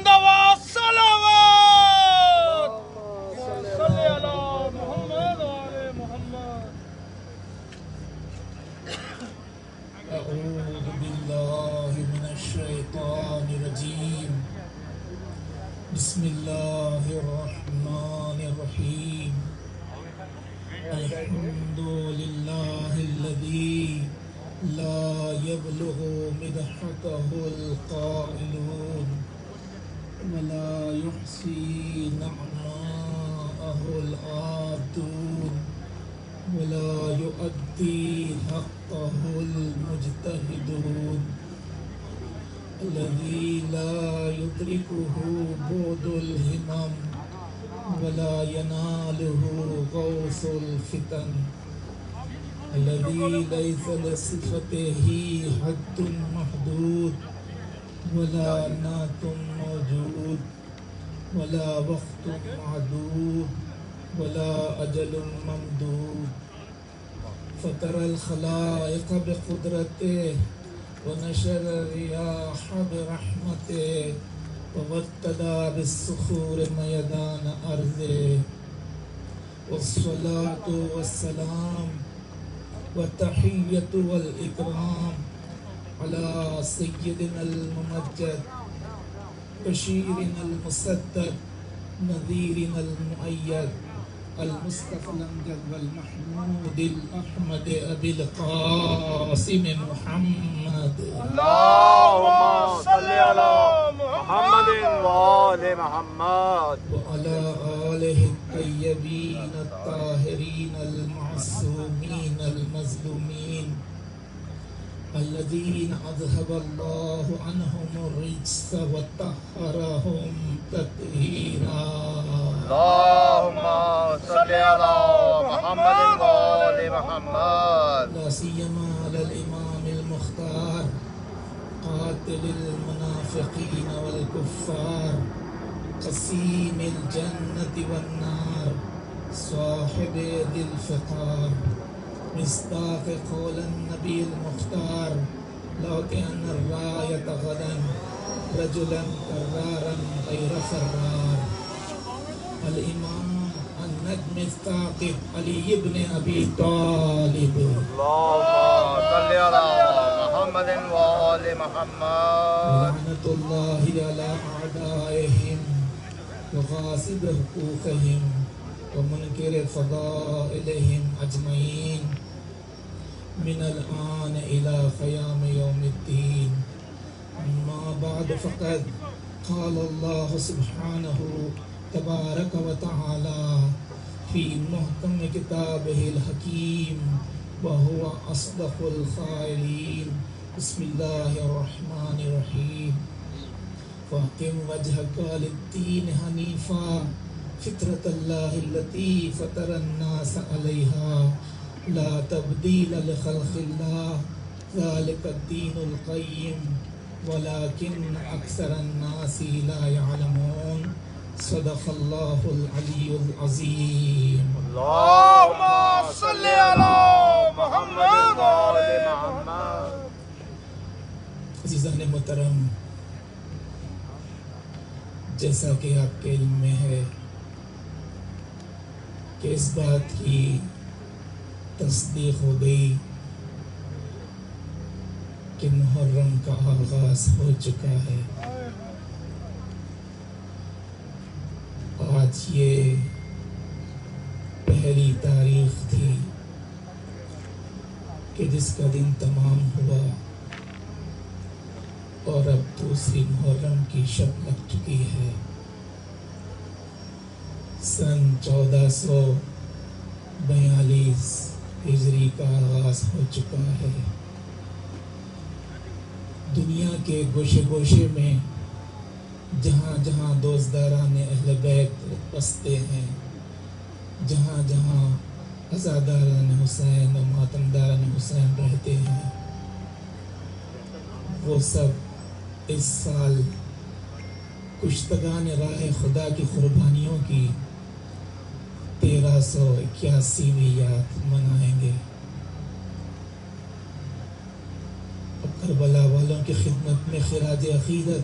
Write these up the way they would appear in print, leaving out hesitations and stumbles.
حمد و صلوات صلی علی محمد و آل محمد. اعوذ باللہ من الشیطان الرجیم. بسم اللہ الرحمن الرحیم. الحمد للہ الذی لا يبلغ مدحته القائلون ولا يحصي نعماءه العابدون ولا يؤدي حقه المجتهدون الذي لا يدركه بعد الهمم ولا يناله غوث الفتن الذي ليس لصفته حد محدود ولا نعت موجود ولا وقت معدود ولا أجل ممدود فترى الخلائق بقدرته ونشر الرياح برحمته وابتدى بالصخور ميدان أرضه. والصلاة والسلام والتحية والإكرام على سيدنا الممجد بشيرنا المسدد نذيرنا المؤيد المصطفى الأمجد والمحمود الأحمد أبي القاسم محمد. اللهم صل على محمد وآل محمد وعلى آله الطيبين الطاهرين المعصومين المظلومين الذين أذهب الله عنهم الرجس وطهرهم تطهيرا. اللهم صل على محمد وآل محمد. لا سيما على الإمام المختار قاتل المنافقين والكفار قسيم الجنة والنار صاحب ذي الفقار مصداق قول النبي المختار لأطئن الراية غدا رجلا كرارا غير فرار. الإمام النجم الثاقب علي بن أبي طالب. اللهم صل على محمد وآل محمد. لعنة الله على أعدائهم وغاصب حقوقهم ومنكر فضائلهم أجمعين من الآن إلى قيام يوم الدين. أما بعد فقد قال الله سبحانه تبارك وتعالى في محكم كتابه الحكيم وهو أصدق القائلين. بسم الله الرحمن الرحيم. فاقم وجهك للدين حنيفا فطرة الله التي فطر الناس عليها لا تبديل لخلق الله ذلك الدين القيم ولكن أكثر الناس لا يعلمون. صدق الله العلي العظيم. اللهم صل على محمد وآل محمد. عزیزان محترم، جیسا کہ آپ کے علم میں ہے کہ اس بات کی تصدیق ہو گئی کہ محرم کا آغاز ہو چکا ہے. آج یہ پہلی تاریخ تھی کہ جس کا دن تمام ہوا اور اب دوسری محرم کی شب لگ چکی ہے. سن 1442 ہجری کا آغاز ہو چکا ہے. دنیا کے گوشے گوشے میں جہاں جہاں دوستداران اہل بیت بستے ہیں، جہاں جہاں عزاداران حسین و ماتمداران حسین رہتے ہیں، وہ سب اس سال کشتگان راہ خدا کی قربانیوں کی 1381ویں یاد منائیں گے. اب کربلا والوں کی خدمت میں خراج عقیدت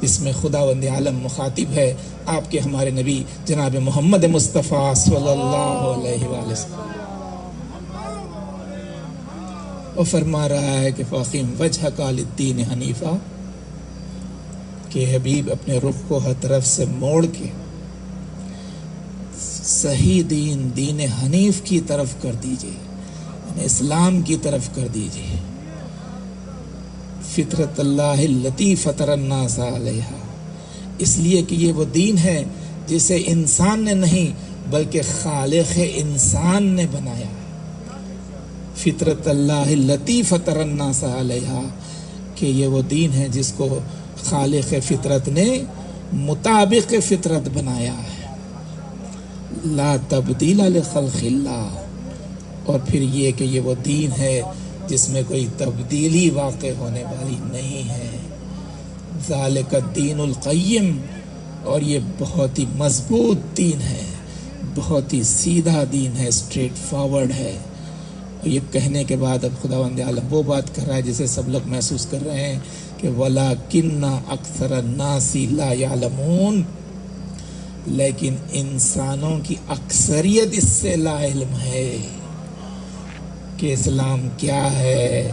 جس میں خداوند عالم مخاطب ہے آپ کے ہمارے نبی جناب محمد مصطفیٰ صلی اللہ علیہ وآلہ وسلم، وہ فرما رہا ہے کہ فاقم وجہک للدین حنیفہ، کہ حبیب اپنے رخ کو ہر طرف سے موڑ کے صحیح دین، دین حنیف کی طرف کر دیجئے، یعنی اسلام کی طرف کر دیجئے، فطرت اللہ التی فطر الناس علیہا، اس لیے کہ یہ وہ دین ہے جسے انسان نے نہیں بلکہ خالق انسان نے بنایا ہے، فطرت اللہ التی فطر الناس علیہا، کہ یہ وہ دین ہے جس کو خالق فطرت نے مطابق فطرت بنایا ہے، لا تبدیل لخلق اللہ، اور پھر یہ کہ یہ وہ دین ہے جس میں کوئی تبدیلی واقع ہونے والی نہیں ہے، ذالک الدین القیم، اور یہ بہت ہی مضبوط دین ہے، بہت ہی سیدھا دین ہے، اسٹریٹ فارورڈ ہے۔ اور یہ کہنے کے بعد اب خداوند عالم وہ بات کر رہا ہے جسے سب لوگ محسوس کر رہے ہیں کہ وَلَٰكِنَّ أَكْثَرَ النَّاسِ لَا يَعْلَمُونَ، لیکن انسانوں کی اکثریت اس سے لا علم ہے کہ اسلام کیا ہے،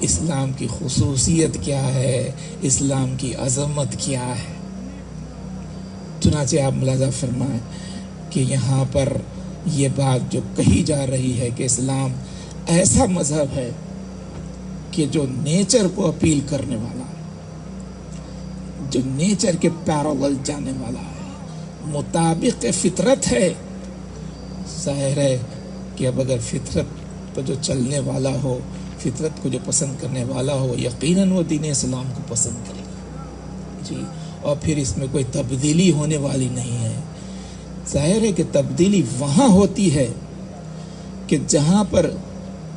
اسلام کی خصوصیت کیا ہے، اسلام کی عظمت کیا ہے۔ چنانچہ آپ ملاحظہ فرمائیں کہ یہاں پر یہ بات جو کہی جا رہی ہے کہ اسلام ایسا مذہب ہے کہ جو نیچر کو اپیل کرنے والا ہے، جو نیچر کے پیرالل جانے والا ہے، مطابق فطرت ہے۔ ظاہر ہے کہ اب اگر فطرت پر جو چلنے والا ہو، فطرت کو جو پسند کرنے والا ہو، یقیناً وہ دین اسلام کو پسند کرے گا جی، اور پھر اس میں کوئی تبدیلی ہونے والی نہیں ہے۔ ظاہر ہے کہ تبدیلی وہاں ہوتی ہے کہ جہاں پر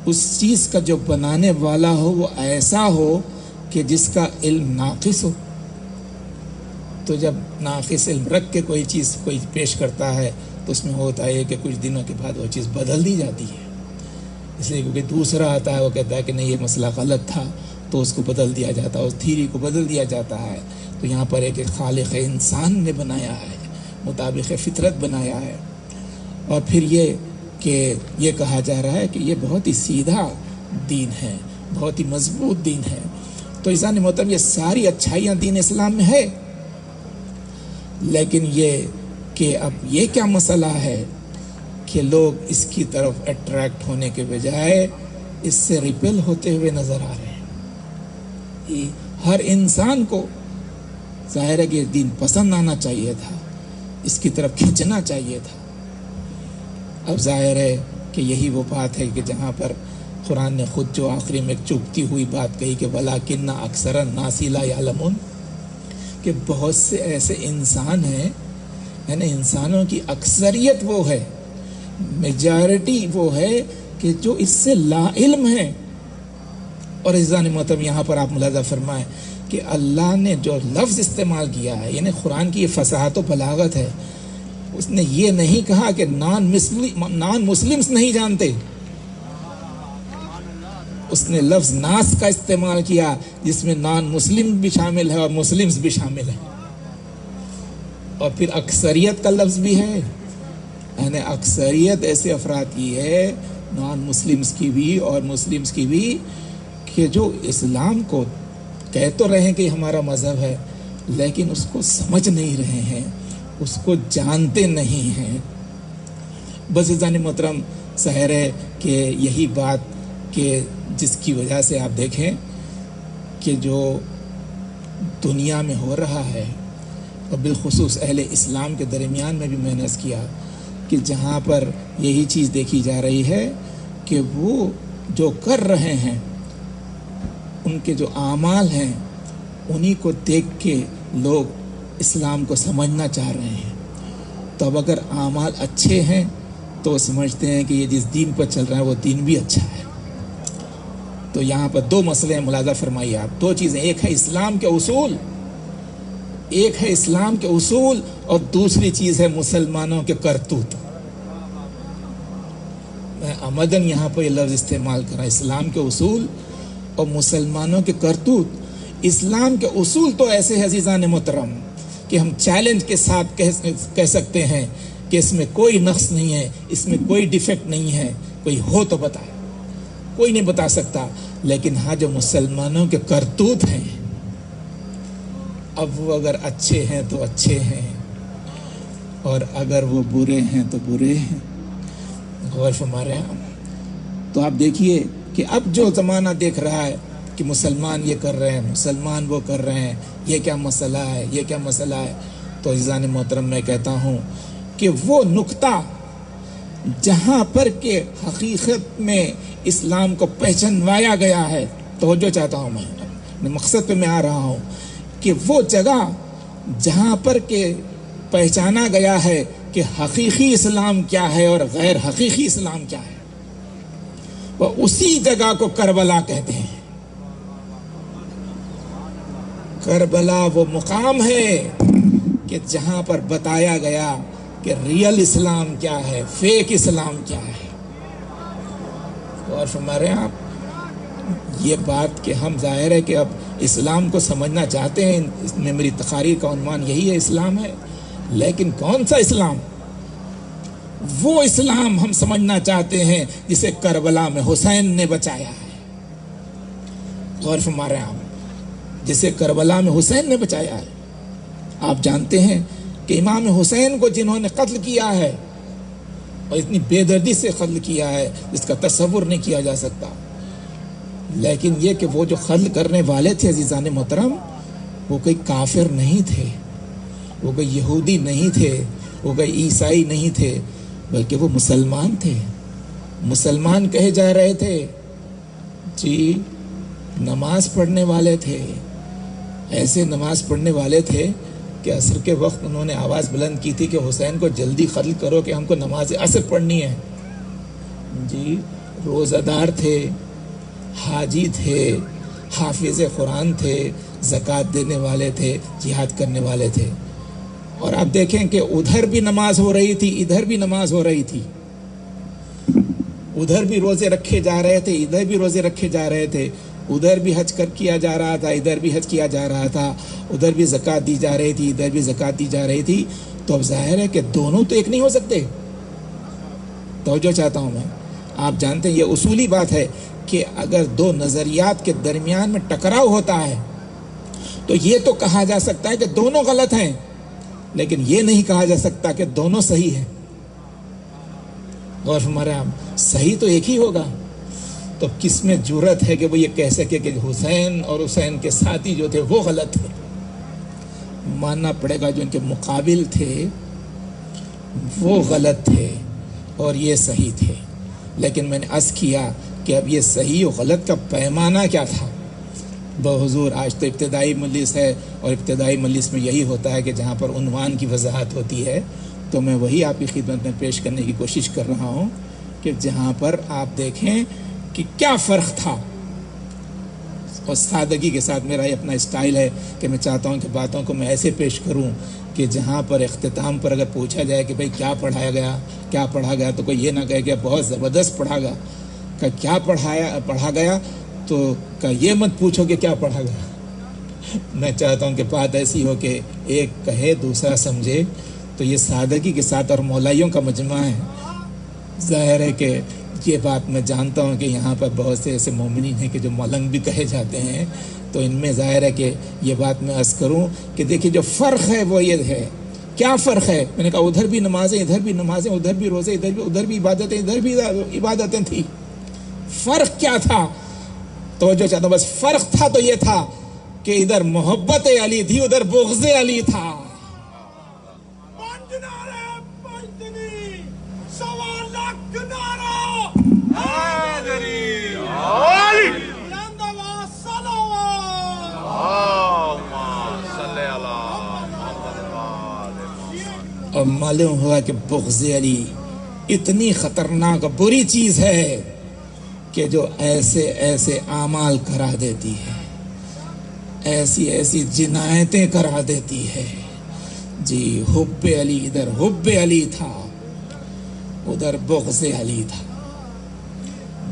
اس چیز کا جو بنانے والا ہو وہ ایسا ہو کہ جس کا علم ناقص ہو، تو جب ناقص علم رکھ کے کوئی چیز کوئی پیش کرتا ہے تو اس میں ہوتا ہے کہ کچھ دنوں کے بعد وہ چیز بدل دی جاتی ہے، اس لیے کیونکہ دوسرا آتا ہے وہ کہتا ہے کہ نہیں یہ مسئلہ غلط تھا تو اس کو بدل دیا جاتا ہے، اس تھیری کو بدل دیا جاتا ہے۔ تو یہاں پر ایک خالق انسان نے بنایا ہے، مطابق فطرت بنایا ہے، اور پھر یہ کہ یہ کہا جا رہا ہے کہ یہ بہت ہی سیدھا دین ہے، بہت ہی مضبوط دین ہے۔ تو عزیزان محترم، یہ ساری اچھائیاں دین اسلام میں ہے، لیکن یہ کہ اب یہ کیا مسئلہ ہے کہ لوگ اس کی طرف اٹریکٹ ہونے کے بجائے اس سے ریپل ہوتے ہوئے نظر آ رہے ہیں۔ ہر انسان کو ظاہر ہے کہ یہ دین پسند آنا چاہیے تھا، اس کی طرف کھینچنا چاہیے تھا۔ اب ظاہر ہے کہ یہی وہ بات ہے کہ جہاں پر قرآن نے خود جو آخری میں ایک چبھتی ہوئی بات کہی کہ وَلَٰكِنَّ أَكْثَرَ النَّاسِ لَا يَعْلَمُونَ، کہ بہت سے ایسے انسان ہیں، یعنی انسانوں کی اکثریت وہ ہے، میجارٹی وہ ہے کہ جو اس سے لا علم ہے۔ اور عزیزان محترم، یہاں پر آپ ملاحظہ فرمائیں کہ اللہ نے جو لفظ استعمال کیا ہے، یعنی قرآن کی یہ فصاحت و بلاغت ہے، اس نے یہ نہیں کہا کہ نان مسلمس نہیں جانتے، اس نے لفظ ناس کا استعمال کیا جس میں نان مسلم بھی شامل ہے اور مسلمس بھی شامل ہیں، اور پھر اکثریت کا لفظ بھی ہے، یعنی اکثریت ایسے افراد کی ہے، نان مسلمس کی بھی اور مسلمس کی بھی، کہ جو اسلام کو کہہ تو رہے ہیں کہ ہمارا مذہب ہے، لیکن اس کو سمجھ نہیں رہے ہیں، اس کو جانتے نہیں ہیں۔ بس عزیزان محترم، ظاہر ہے کہ یہی بات کہ جس کی وجہ سے آپ دیکھیں کہ جو دنیا میں ہو رہا ہے، اور بالخصوص اہل اسلام کے درمیان میں بھی میں نے عرض کیا کہ جہاں پر یہی چیز دیکھی جا رہی ہے کہ وہ جو کر رہے ہیں، ان کے جو اعمال ہیں، انہی کو دیکھ کے لوگ اسلام کو سمجھنا چاہ رہے ہیں۔ تو اب اگر اعمال اچھے ہیں تو سمجھتے ہیں کہ یہ جس دین پر چل رہا ہے وہ دین بھی اچھا ہے۔ تو یہاں پر دو مسئلے ہیں، ملاحظہ فرمائیے آپ، دو چیزیں، ایک ہے اسلام کے اصول، ایک ہے اسلام کے اصول، اور دوسری چیز ہے مسلمانوں کے کرتوت۔ میں عمدن یہاں پر یہ لفظ استعمال کر رہا ہوں، اسلام کے اصول اور مسلمانوں کے کرتوت۔ اسلام کے اصول تو ایسے ہیں عزیزان محترم کہ ہم چیلنج کے ساتھ کہہ سکتے ہیں کہ اس میں کوئی نقص نہیں ہے، اس میں کوئی ڈیفیکٹ نہیں ہے، کوئی ہو تو بتائے، کوئی نہیں بتا سکتا۔ لیکن ہاں جو مسلمانوں کے کرتوت ہیں، اب وہ اگر اچھے ہیں تو اچھے ہیں، اور اگر وہ برے ہیں تو برے ہیں۔ غور فرما رہے ہیں۔ تو آپ دیکھیے کہ اب جو زمانہ دیکھ رہا ہے کہ مسلمان یہ کر رہے ہیں، مسلمان وہ کر رہے ہیں، یہ کیا مسئلہ ہے، یہ کیا مسئلہ ہے، تو عزیزان محترم میں کہتا ہوں کہ وہ نقطہ جہاں پر کہ حقیقت میں اسلام کو پہچانوایا گیا ہے، توجہ چاہتا ہوں میں مقصد پہ میں آ رہا ہوں کہ وہ جگہ جہاں پر کہ پہچانا گیا ہے کہ حقیقی اسلام کیا ہے اور غیر حقیقی اسلام کیا ہے، وہ اسی جگہ کو کربلا کہتے ہیں۔ کربلا وہ مقام ہے کہ جہاں پر بتایا گیا کہ ریئل اسلام کیا ہے، فیک اسلام کیا ہے۔ اور فرما رہے ہیں آپ یہ بات کہ ہم ظاہر ہے کہ اب اسلام کو سمجھنا چاہتے ہیں، اس میں میری تقاریر کا عنوان یہی ہے، اسلام ہے، لیکن کون سا اسلام؟ وہ اسلام ہم سمجھنا چاہتے ہیں جسے کربلا میں حسین نے بچایا ہے۔ غور فرما رہے ہیں آپ، جسے کربلا میں حسین نے بچایا ہے۔ آپ جانتے ہیں کہ امام حسین کو جنہوں نے قتل کیا ہے اور اتنی بے دردی سے قتل کیا ہے جس کا تصور نہیں کیا جا سکتا، لیکن یہ کہ وہ جو قتل کرنے والے تھے عزیزان محترم، وہ کوئی کافر نہیں تھے، وہ کوئی یہودی نہیں تھے، وہ کوئی عیسائی نہیں تھے، بلکہ وہ مسلمان تھے۔ مسلمان کہے جا رہے تھے، جی نماز پڑھنے والے تھے، ایسے نماز پڑھنے والے تھے کہ عصر کے وقت انہوں نے آواز بلند کی تھی کہ حسین کو جلدی قتل کرو کہ ہم کو نماز عصر پڑھنی ہے۔ جی روزہ دار تھے، حاجی تھے، حافظ قرآن تھے، زکوٰۃ دینے والے تھے، جہاد کرنے والے تھے۔ اور آپ دیکھیں کہ ادھر بھی نماز ہو رہی تھی، ادھر بھی نماز ہو رہی تھی، ادھر بھی روزے رکھے جا رہے تھے، ادھر بھی روزے رکھے جا رہے تھے، ادھر بھی حج کیا جا رہا تھا، ادھر بھی حج کیا جا رہا تھا، ادھر بھی زکوٰۃ دی جا رہی تھی، ادھر بھی زکوٰۃ دی جا رہی تھی۔ تو اب ظاہر ہے کہ دونوں تو ایک نہیں ہو سکتے۔ توجہ چاہتا ہوں میں، آپ جانتے ہیں یہ اصولی بات ہے کہ اگر دو نظریات کے درمیان میں ٹکراؤ ہوتا ہے تو یہ تو کہا جا سکتا ہے کہ دونوں غلط ہیں، لیکن یہ نہیں کہا جا سکتا کہ دونوں صحیح ہیں۔ غور فرمائیں آپ، صحیح تو ایک ہی ہوگا۔ تو کس میں جرأت ہے کہ وہ یہ کہہ سکے کہ حسین اور حسین کے ساتھی جو تھے وہ غلط تھے؟ ماننا پڑے گا جو ان کے مقابل تھے وہ غلط تھے اور یہ صحیح تھے۔ لیکن میں نے عرض کیا کہ اب یہ صحیح و غلط کا پیمانہ کیا تھا؟ بحضور آج تو ابتدائی مجلس ہے، اور ابتدائی مجلس میں یہی ہوتا ہے کہ جہاں پر عنوان کی وضاحت ہوتی ہے، تو میں وہی آپ کی خدمت میں پیش کرنے کی کوشش کر رہا ہوں کہ جہاں پر آپ دیکھیں کہ کیا فرق تھا۔ اور سادگی کے ساتھ میرا یہ اپنا اسٹائل ہے کہ میں چاہتا ہوں کہ باتوں کو میں ایسے پیش کروں کہ جہاں پر اختتام پر اگر پوچھا جائے کہ بھئی کیا پڑھایا گیا تو کوئی یہ نہ کہے کہ بہت زبردست پڑھا گیا، کہ کیا پڑھا گیا تو کہ یہ مت پوچھو کہ کیا پڑھا گیا۔ میں چاہتا ہوں کہ بات ایسی ہو کہ ایک کہے دوسرا سمجھے، تو یہ سادگی کے ساتھ اور مولائیوں کا مجمع ہے۔ ظاہر ہے کہ یہ بات میں جانتا ہوں کہ یہاں پر بہت سے ایسے مومنین ہیں کہ جو مولنگ بھی کہے جاتے ہیں، تو ان میں ظاہر ہے کہ یہ بات میں عرض کروں کہ دیکھیے جو فرق ہے وہ یہ ہے۔ کیا فرق ہے؟ میں نے کہا ادھر بھی نمازیں، ادھر بھی نمازیں، ادھر بھی روزے، ادھر بھی عبادتیں، ادھر بھی عبادتیں تھیں۔ فرق کیا تھا؟ توجہ چاہتا ہوں، بس فرق تھا تو یہ تھا کہ ادھر محبت علی تھی، ادھر بغض علی تھا۔ اور معلوم ہوا کہ بغض علی اتنی خطرناک بری چیز ہے کہ جو ایسے ایسے اعمال کرا دیتی ہے، ایسی ایسی جنایتیں کرا دیتی ہے۔ جی حب علی، ادھر حب علی تھا، ادھر بغض علی تھا۔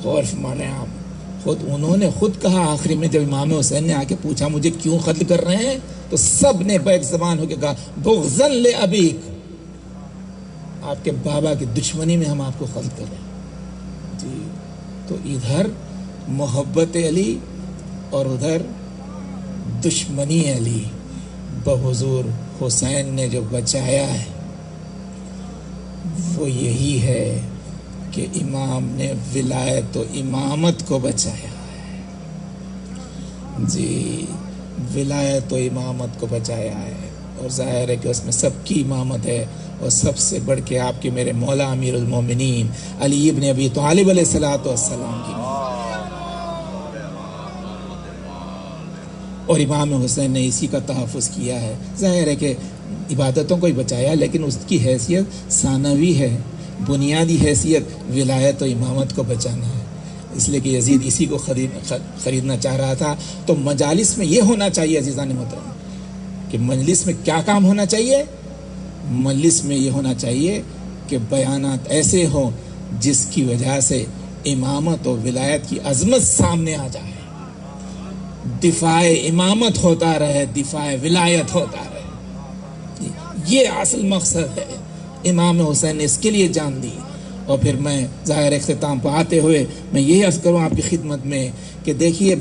غور فرمائیں آپ، خود انہوں نے خود کہا آخری میں جب امام حسین نے آ کے پوچھا مجھے کیوں قتل کر رہے ہیں تو سب نے بیک زبان ہو کے کہا بغضاً لأبیک، آپ کے بابا کی دشمنی میں ہم آپ کو قتل کر رہے ہیں جی۔ تو ادھر محبت علی اور ادھر دشمنی علی بحضور حسین نے جو بچایا ہے وہ یہی ہے کہ امام نے ولایت و امامت کو بچایا ہے جی، ولایت و امامت کو بچایا ہے، اور ظاہر ہے کہ اس میں سب کی امامت ہے، اور سب سے بڑھ کے آپ کے میرے مولا امیر المومنین علی ابن ابی طالب علیہ الصلوۃ والسلام کی، اور امام حسین نے اسی کا تحفظ کیا ہے۔ ظاہر ہے کہ عبادتوں کو ہی بچایا، لیکن اس کی حیثیت ثانوی ہے، بنیادی حیثیت ولایت و امامت کو بچانا ہے، اس لیے کہ یزید اسی کو خریدنا چاہ رہا تھا۔ تو مجالس میں یہ ہونا چاہیے عزیزان محترم کہ مجلس میں کیا کام ہونا چاہیے؟ مجلس میں یہ ہونا چاہیے کہ بیانات ایسے ہوں جس کی وجہ سے امامت و ولایت کی عظمت سامنے آ جائے، دفاع امامت ہوتا رہے، دفاع ولایت ہوتا رہے، یہ اصل مقصد ہے۔ امام حسین نے اس کے لیے جان دی۔ اور پھر میں ظاہر اختتام پہ آتے ہوئے میں یہی عرض کروں آپ کی خدمت میں کہ دیکھیے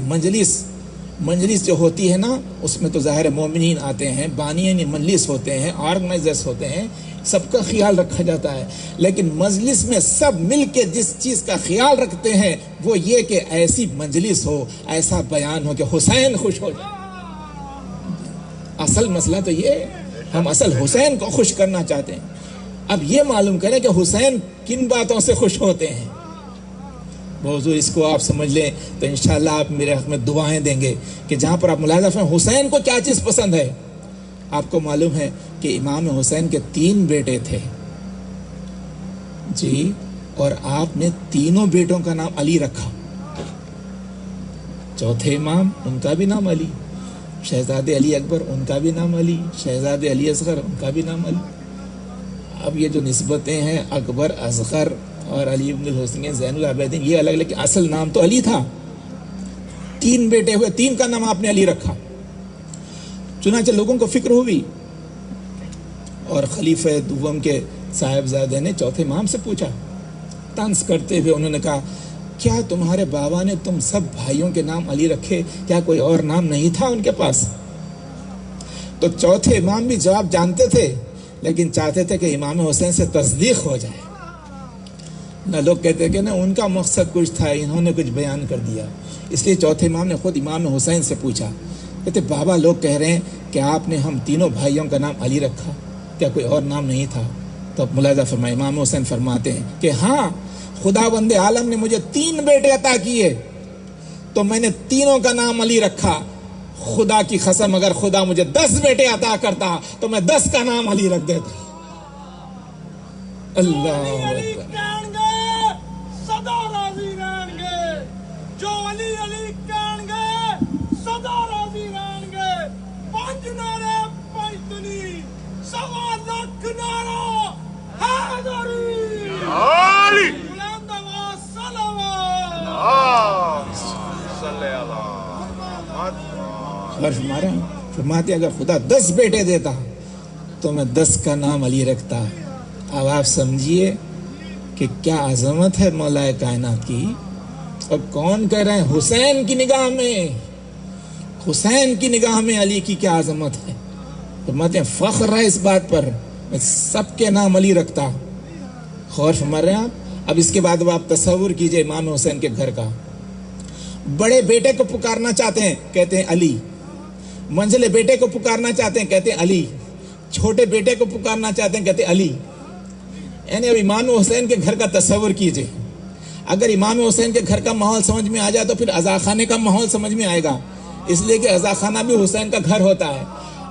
مجلس جو ہوتی ہے نا، اس میں تو ظاہر مومنین آتے ہیں، بانیان مجلس ہوتے ہیں، آرگنائزرز ہوتے ہیں، سب کا خیال رکھا جاتا ہے، لیکن مجلس میں سب مل کے جس چیز کا خیال رکھتے ہیں وہ یہ کہ ایسی مجلس ہو، ایسا بیان ہو کہ حسین خوش ہو جائے۔ اصل مسئلہ تو یہ ہے، ہم اصل حسین کو خوش کرنا چاہتے ہیں۔ اب یہ معلوم کریں کہ حسین کن باتوں سے خوش ہوتے ہیں۔ حضور اس کو آپ سمجھ لیں تو انشاءاللہ آپ میرے حق میں دعائیں دیں گے کہ جہاں پر آپ ملاحظہ فرمائیں حسین کو کیا چیز پسند ہے۔ آپ کو معلوم ہے کہ امام حسین کے 3 بیٹے تھے جی، اور آپ نے تینوں بیٹوں کا نام علی رکھا۔ چوتھے امام ان کا بھی نام علی، شہزادے علی اکبر ان کا بھی نام علی، شہزادے علی اصغر ان کا بھی نام علی۔ اب یہ جو نسبتیں ہیں اکبر، اصغر اور علی ابن الحسین زین العابدین، یہ الگ لیکن اصل نام تو علی تھا۔ 3 بیٹے ہوئے، 3 کا نام آپ نے علی رکھا۔ چنانچہ لوگوں کو فکر ہوئی اور خلیفہ دوم کے صاحبزادے نے چوتھے امام سے پوچھا، طنز کرتے ہوئے انہوں نے کہا کیا تمہارے بابا نے تم سب بھائیوں کے نام علی رکھے، کیا کوئی اور نام نہیں تھا ان کے پاس؟ تو چوتھے امام بھی جواب جانتے تھے لیکن چاہتے تھے کہ امام حسین سے تصدیق ہو جائے نہ۔ لوگ کہتے کہ نا ان کا مقصد کچھ تھا، انہوں نے کچھ بیان کر دیا، اس لیے چوتھے امام نے خود امام حسین سے پوچھا، کہتے بابا لوگ کہہ رہے ہیں کہ آپ نے ہم تینوں بھائیوں کا نام علی رکھا، کیا کوئی اور نام نہیں تھا؟ تو اب ملاحظہ فرمائے امام حسین فرماتے ہیں کہ ہاں، خداوند عالم نے مجھے 3 بیٹے عطا کیے تو میں نے تینوں کا نام علی رکھا۔ خدا کی قسم اگر خدا مجھے 10 بیٹے عطا کرتا تو میں 10 کا نام علی رکھ دیتا۔ اللہ اکبر۔ صدا راضی رہن گے، جو علی علی کہن گے صدا راضی رہن گے۔ 5 نعرے پیتنی، 1.25 لاکھ نعرہ حیدری علی بلند آواز صلوات صلی اللہ فرماتے اگر خدا 10 بیٹے دیتا تو میں 10 کا نام علی رکھتا۔ اب آپ سمجھیے کہ کیا عظمت ہے مولا کائنات کی، اور کون کہہ رہے ہیں حسین کی نگاہ میں علی کی کیا عظمت ہے۔ فرماتے ہیں فخر ہے اس بات پر، میں سب کے نام علی رکھتا۔ غور فرما رہے ہیں آپ۔ اب اس کے بعد آپ تصور کیجئے امام حسین کے گھر کا، بڑے بیٹے کو پکارنا چاہتے ہیں کہتے ہیں علی، منجلے بیٹے کو پکارنا چاہتے ہیں کہتے ہیں علی، چھوٹے بیٹے کو پکارنا چاہتے ہیں کہتے ہیں علی۔ یعنی اب امام حسین کے گھر کا تصور کیجئے، اگر امام حسین کے گھر کا ماحول سمجھ میں آ جائے تو پھر عزاخانے کا ماحول سمجھ میں آئے گا، اس لیے کہ عزاخانہ بھی حسین کا گھر ہوتا ہے۔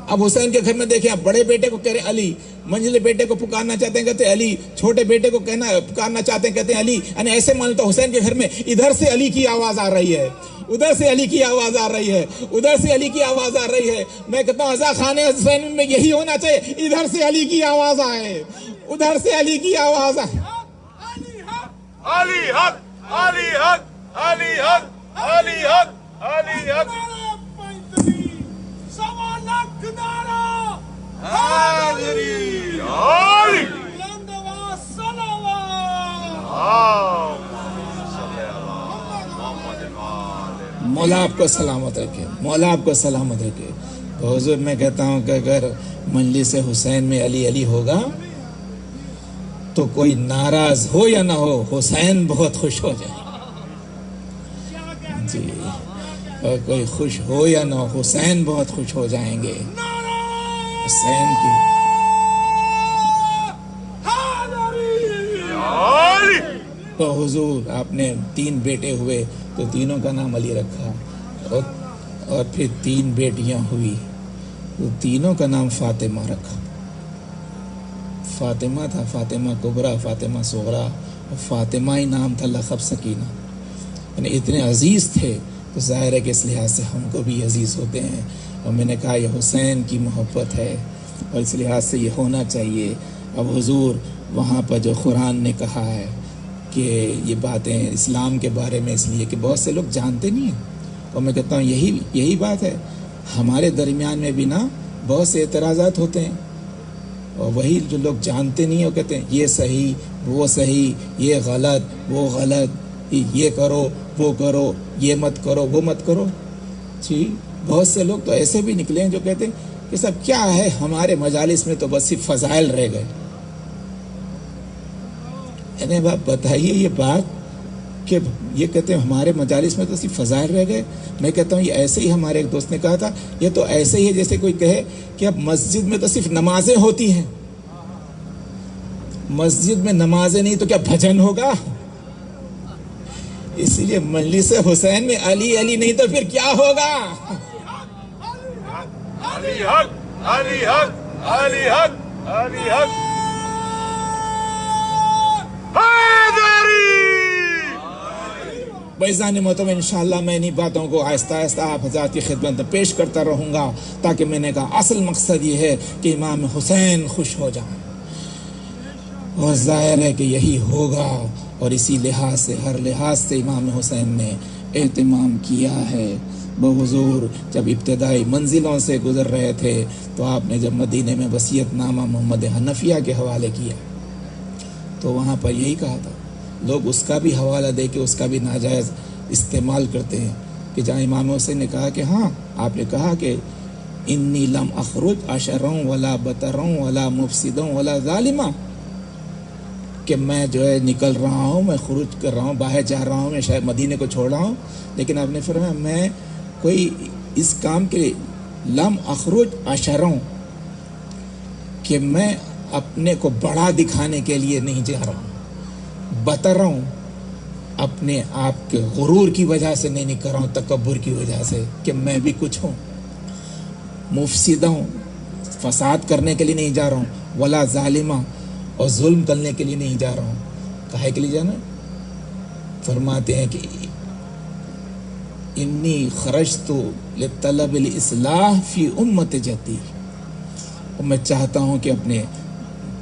اب حسین کے گھر میں دیکھیں آپ بڑے بیٹے کو کہہ رہے ہیں علی، منجلے بیٹے کو پکارنا چاہتے ہیں کہتے ہیں علی، چھوٹے بیٹے کو پکارنا چاہتے ہیں کہتے ہیں علی۔ یعنی ایسے مان تو حسین کے گھر میں ادھر سے علی کی آواز آ رہی ہے، ادھر سے علی کی آواز آ رہی ہے، ادھر سے علی کی آواز آ رئی ہے۔ میں کہتا ہوں عزاخانے حسین میں یہی ہونا چاہیے، ادھر سے علی کی آواز آئے، ادھر سے علی کی آواز آئے۔ علی حق علی حق علی حق علی حق علی حق سوا لاکھ نعرہ حیدری علی بلند صلوات مولا آپ کو سلامت رکھے، مولا آپ کو سلامت رکھے۔ تو حضور میں کہتا ہوں کہ اگر مجلس حسین میں علی علی ہوگا تو کوئی ناراض ہو یا نہ ہو، حسین بہت خوش ہو جائے جی، اور کوئی خوش ہو یا نہ ہو، حسین بہت خوش ہو جائیں گے حسین کی۔ تو حضور آپ نے 3 بیٹے ہوئے تو تینوں کا نام علی رکھا، اور پھر 3 بیٹیاں ہوئی تو تینوں کا نام فاطمہ رکھا۔ فاطمہ تھا، فاطمہ کبریٰ، فاطمہ صغریٰ، اور فاطمہ ہی نام تھا لقب سکینہ، یعنی اتنے عزیز تھے۔ تو ظاہر ہے کہ اس لحاظ سے ہم کو بھی عزیز ہوتے ہیں، اور میں نے کہا یہ حسین کی محبت ہے اور اس لحاظ سے یہ ہونا چاہیے۔ اب حضور وہاں پر جو قرآن نے کہا ہے کہ یہ باتیں اسلام کے بارے میں، اس لیے کہ بہت سے لوگ جانتے نہیں ہیں، اور میں کہتا ہوں یہی بات ہے۔ ہمارے درمیان میں بھی نا بہت سے اعتراضات ہوتے ہیں، اور وہی جو لوگ جانتے نہیں ہیں وہ کہتے ہیں یہ صحیح وہ صحیح، یہ غلط وہ غلط، یہ کرو وہ کرو، یہ مت کرو وہ مت کرو جی۔ بہت سے لوگ تو ایسے بھی نکلے ہیں جو کہتے ہیں کہ سب کیا ہے، ہمارے مجالس میں تو بس صرف فضائل رہ گئے۔ یعنی آپ بتائیے یہ بات کہ یہ کہتے ہیں ہمارے مجالس میں تو صرف فضائل رہ گئے۔ میں کہتا ہوں یہ ایسے ہی، ہمارے ایک دوست نے کہا تھا یہ تو ایسے ہی ہے جیسے کوئی کہے کہ اب مسجد میں تو صرف نمازیں ہوتی ہیں، مسجد میں نمازیں نہیں تو کیا بھجن ہوگا؟ اسی لیے مجلس حسین میں علی علی نہیں تو پھر کیا ہوگا؟ علی حق علی حق علی حق علی حق حیدری۔ بھائیزان محترم، انشاءاللہ میں انہی باتوں کو آہستہ آہستہ آپ حضرات کی خدمت میں پیش کرتا رہوں گا، تاکہ میں نے کہا اصل مقصد یہ ہے کہ امام حسین خوش ہو جائیں، اور ظاہر ہے کہ یہی ہوگا، اور اسی لحاظ سے ہر لحاظ سے امام حسین نے اہتمام کیا ہے۔ بحضور جب ابتدائی منزلوں سے گزر رہے تھے تو آپ نے جب مدینے میں وصیت نامہ محمد حنفیہ کے حوالے کیا تو وہاں پر یہی کہا تھا۔ لوگ اس کا بھی حوالہ دے کے اس کا بھی ناجائز استعمال کرتے ہیں کہ جہاں امام حسین نے کہا کہ ہاں آپ نے کہا کہ انی لم اخرج اشروں ولا بطروں ولا مفسدوں ولا ظالمہ، کہ میں جو ہے نکل رہا ہوں، میں خروج کر رہا ہوں، باہر جا رہا ہوں، میں شاید مدینے کو چھوڑ رہا ہوں، لیکن آپ نے فرمایا میں کوئی اس کام کے لیے لم اخرج اشروں، کہ میں اپنے کو بڑا دکھانے کے لیے نہیں جا رہا ہوں، بطر ہوں اپنے آپ کے غرور کی وجہ سے نہیں نکل رہا ہوں، تکبر کی وجہ سے کہ میں بھی کچھ ہوں، مفسدہ ہوں فساد کرنے کے لیے نہیں جا رہا ہوں، ولا ظالمہ اور ظلم کرنے کے لیے نہیں جا رہا ہوں۔ کہے کے لیے جانا؟ فرماتے ہیں کہ انی خرجت لطلب الاصلاح فی امت جدی، اور میں چاہتا ہوں کہ اپنے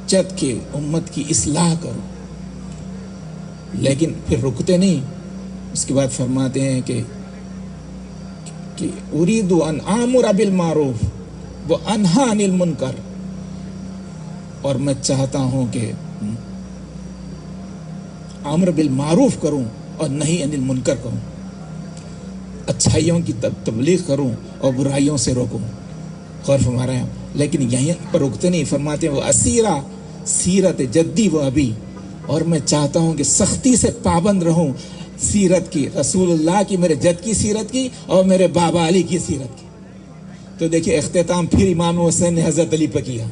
جد کے امت کی اصلاح کروں، لیکن پھر رکتے نہیں، اس کے بعد فرماتے ہیں کہ اريد ان آمر بالمعروف وانہی عن المنکر، اور میں چاہتا ہوں کہ امر بالمعروف کروں اور نہی عن المنکر کروں، اچھائیوں کی تبلیغ کروں اور برائیوں سے روکوں۔ غور فرما رہے ہیں، لیکن یہیں پر رکتے نہیں، فرماتے ہیں وہ اسیرہ سیرت جدی و ابی، اور میں چاہتا ہوں کہ سختی سے پابند رہوں سیرت کی، رسول اللہ کی، میرے جد کی سیرت کی اور میرے بابا علی کی سیرت کی۔ تو دیکھیے اختتام پھر امام حسین نے حضرت علی پہ کیا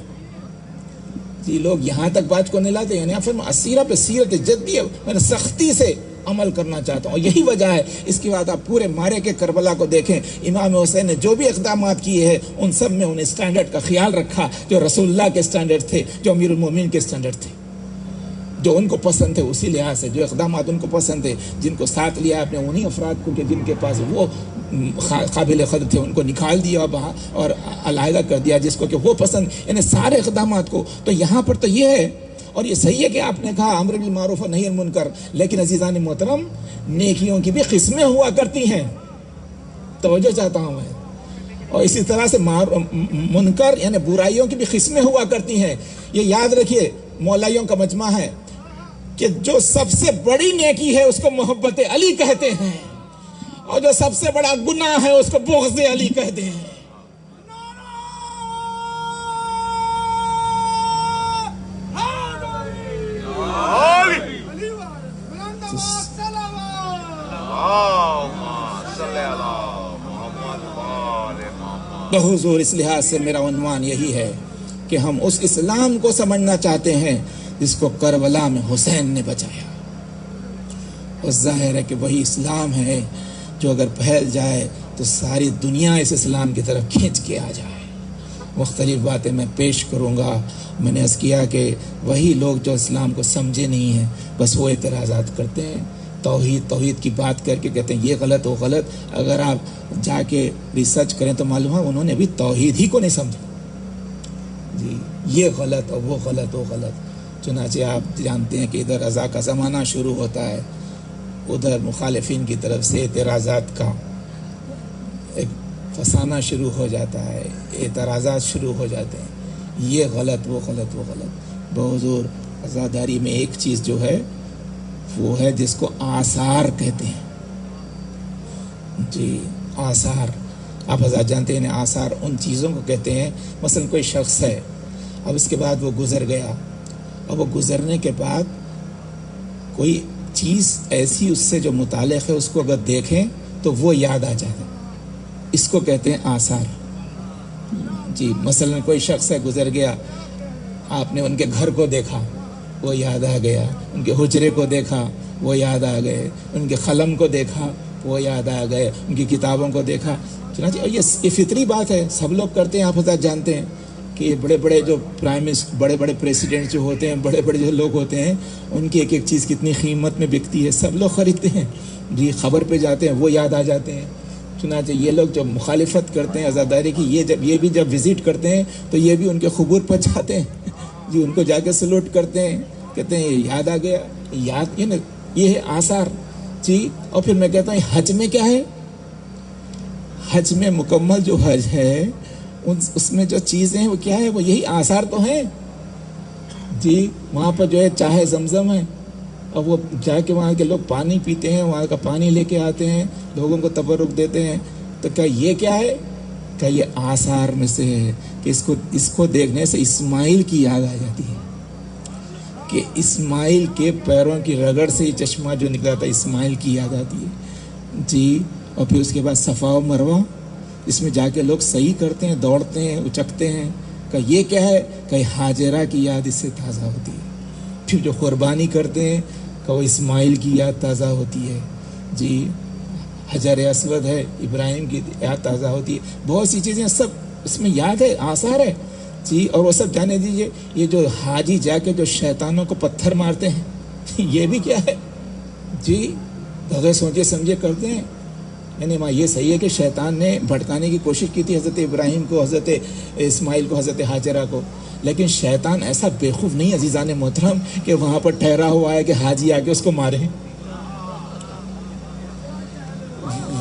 جی۔ لوگ یہاں تک بات کو نہیں لاتے، یعنی اسیرہ پہ سیرت جدی ہے، میں نے سختی سے عمل کرنا چاہتا ہوں، یہی وجہ ہے۔ اس کے بعد آپ پورے مارے کے کربلا کو دیکھیں، امام حسین نے جو بھی اقدامات کیے ہیں ان سب میں ان اسٹینڈرڈ کا خیال رکھا جو رسول اللہ کے اسٹینڈرڈ تھے، جو امیر المومنین کے اسٹینڈرڈ تھے، جو ان کو پسند تھے، اسی لحاظ سے جو اقدامات ان کو پسند تھے، جن کو ساتھ لیا آپ نے انہی افراد کو کہ جن کے پاس وہ قابل قدر تھے، ان کو نکال دیا اور علیحدہ کر دیا جس کو کہ وہ پسند، یعنی سارے اقدامات کو۔ تو یہاں پر تو یہ ہے، اور یہ صحیح ہے کہ آپ نے کہا امر بالمعروف و نہی عن المنکر، لیکن عزیزان محترم نیکیوں کی بھی قسمیں ہوا کرتی ہیں، توجہ چاہتا ہوں میں، اور اسی طرح سے منکر یعنی برائیوں کی بھی قسمیں ہوا کرتی ہیں۔ یہ یاد رکھیے مولائیوں کا مجمع ہے کہ جو سب سے بڑی نیکی ہے اس کو محبت علی کہتے ہیں، اور جو سب سے بڑا گناہ ہے اس کو بغض علی کہتے ہیں۔ بحضور اس لحاظ سے میرا عنوان یہی ہے کہ ہم اس اسلام کو سمجھنا چاہتے ہیں جس کو کربلا میں حسین نے بچایا، اور ظاہر ہے کہ وہی اسلام ہے جو اگر پھیل جائے تو ساری دنیا اس اسلام کی طرف کھینچ کے آ جائے۔ مختلف باتیں میں پیش کروں گا۔ میں نے عرض کیا کہ وہی لوگ جو اسلام کو سمجھے نہیں ہیں بس وہ اعتراضات کرتے ہیں، توحید کی بات کر کے کہتے ہیں یہ غلط وہ غلط۔ اگر آپ جا کے ریسرچ کریں تو معلوم ہے انہوں نے ابھی توحید ہی کو نہیں سمجھا جی، یہ غلط اور وہ غلط وہ غلط۔ چنانچہ آپ جانتے ہیں کہ ادھر رضا کا زمانہ شروع ہوتا ہے، ادھر مخالفین کی طرف سے اعتراضات کا ایک فسانہ شروع ہو جاتا ہے، اعتراضات شروع ہو جاتے ہیں، یہ غلط وہ غلط وہ غلط۔ بحضور عزاداری میں ایک چیز جو ہے وہ ہے جس کو آثار کہتے ہیں جی، آثار۔ آپ حضرات جانتے ہیں آثار ان چیزوں کو کہتے ہیں، مثلا کوئی شخص ہے، اب اس کے بعد وہ گزر گیا، اور وہ گزرنے کے بعد کوئی چیز ایسی اس سے جو متعلق ہے اس کو اگر دیکھیں تو وہ یاد آ جاتا ہے، اس کو کہتے ہیں آثار جی۔ مثلا کوئی شخص ہے گزر گیا، آپ نے ان کے گھر کو دیکھا وہ یاد آ گیا، ان کے حجرے کو دیکھا وہ یاد آ گئے، ان کے قلم کو دیکھا وہ یاد آ گئے، ان کی کتابوں کو دیکھا۔ چنانچہ یہ فطری بات ہے، سب لوگ کرتے ہیں۔ آپ حضرات جانتے ہیں کہ یہ بڑے بڑے جو پرائم منسٹر، بڑے بڑے پریسیڈنٹ جو ہوتے ہیں، بڑے بڑے جو لوگ ہوتے ہیں، ان کی ایک ایک چیز کتنی قیمت میں بکتی ہے، سب لوگ خریدتے ہیں جی، خبر پہ جاتے ہیں وہ یاد آ جاتے ہیں۔ چنانچہ یہ لوگ جو مخالفت کرتے ہیں عزاداری کی، یہ بھی جب وزٹ کرتے ہیں تو یہ بھی ان کے قبور پر جاتے ہیں جی، ان کو جا کے سلوٹ کرتے ہیں، کہتے ہیں یہ یاد آ گیا، یاد یہ ہے آثار جی۔ اور پھر میں کہتا ہوں حج میں کیا ہے، حج میں مکمل جو حج ہے اس میں جو چیزیں ہیں وہ کیا ہے، وہ یہی آثار تو ہیں جی۔ وہاں پر جو ہے چاہے زمزم ہے، اور وہ جا کے وہاں کے لوگ پانی پیتے ہیں، وہاں کا پانی لے کے آتے ہیں، لوگوں کو تبرک دیتے ہیں، تو کیا یہ کیا ہے، کیا یہ آثار میں سے ہے کہ اس کو دیکھنے سے اسماعیل کی یاد آ جاتی ہے کہ اسماعیل کے پیروں کی رگڑ سے یہ چشمہ جو نکلا تھا اسماعیل کی یاد آتی ہے جی۔ اور پھر اس کے بعد صفا و مروہ، اس میں جا کے لوگ صحیح کرتے ہیں، دوڑتے ہیں، اچکتے ہیں، کہ یہ کیا ہے، کہ حاجرہ کی یاد اس سے تازہ ہوتی ہے۔ پھر جو قربانی کرتے ہیں کہ وہ اسماعیل کی یاد تازہ ہوتی ہے جی۔ حجر اسود ہے، ابراہیم کی یاد تازہ ہوتی ہے، بہت سی چیزیں سب اس میں یاد ہے، آثار ہے جی۔ اور وہ سب جانے دیجئے، یہ جو حاجی جا کے جو شیطانوں کو پتھر مارتے ہیں یہ بھی کیا ہے جی، بغیر سوچے سمجھے کرتے ہیں۔ یعنی یہ صحیح ہے کہ شیطان نے بھٹکانے کی کوشش کی تھی حضرت ابراہیم کو، حضرت اسماعیل کو، حضرت حاجرہ کو، لیکن شیطان ایسا بیوقوف نہیں عزیزان محترم کہ وہاں پر ٹھہرا ہوا ہے کہ حاجی آ کے اس کو مارے،